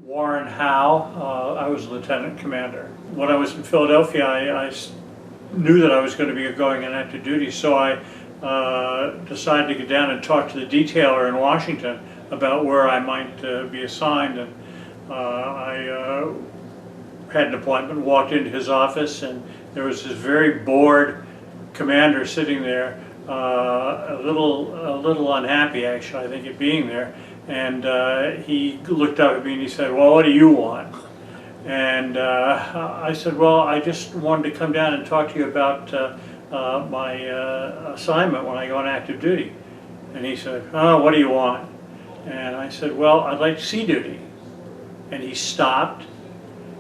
Warren Howe. I was lieutenant commander. When I was in Philadelphia, I knew that I was going to be going on active duty, so I decided to get down and talk to the detailer in Washington about where I might be assigned. And I had an appointment, walked into his office, and there was this very bored commander sitting there, a little unhappy actually, I think, at being there. And he looked up at me and he said, "Well, what do you want?" And I said, "Well, I just wanted to come down and talk to you about my assignment when I go on active duty." And he said, "Oh, what do you want?" And I said, "Well, I'd like sea duty." And he stopped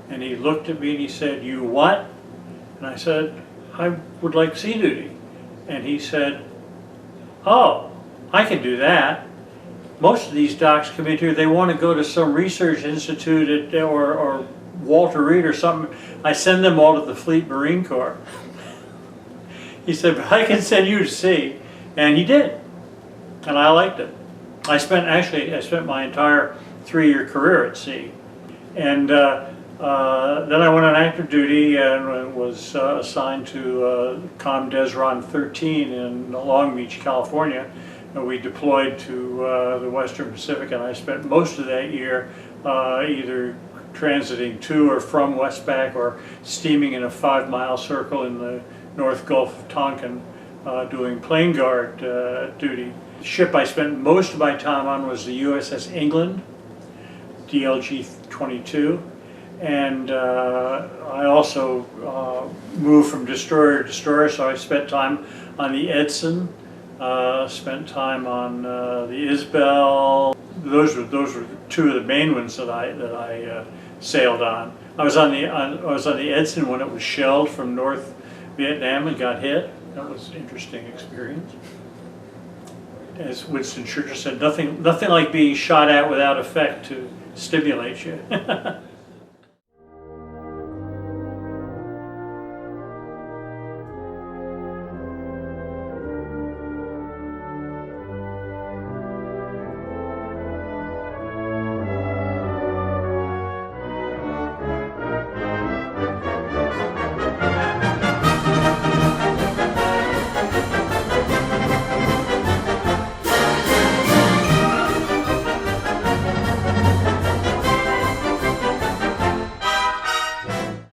and he looked at me and he said, "You what?" And I said, "I would like sea duty." And he said, "Oh, I can do that. Most of these docs come in here, they want to go to some research institute or Walter Reed or something. I send them all to the Fleet Marine Corps." He said, "But I can send you to sea." And he did. And I liked it. I spent my entire 3-year career at sea. And then I went on active duty and was assigned to COMDESRON 13 in Long Beach, California. We deployed to the Western Pacific, and I spent most of that year either transiting to or from Westpac or steaming in a 5-mile circle in the North Gulf of Tonkin doing plane guard duty. The ship I spent most of my time on was the USS England, DLG 22. And I also moved from destroyer to destroyer, so I spent time on the Edson, spent time on the Isabel. Those were two of the main ones that I sailed on. I was on the Edson when it was shelled from North Vietnam and got hit. That was an interesting experience. As Winston Churchill said, nothing like being shot at without effect to stimulate you.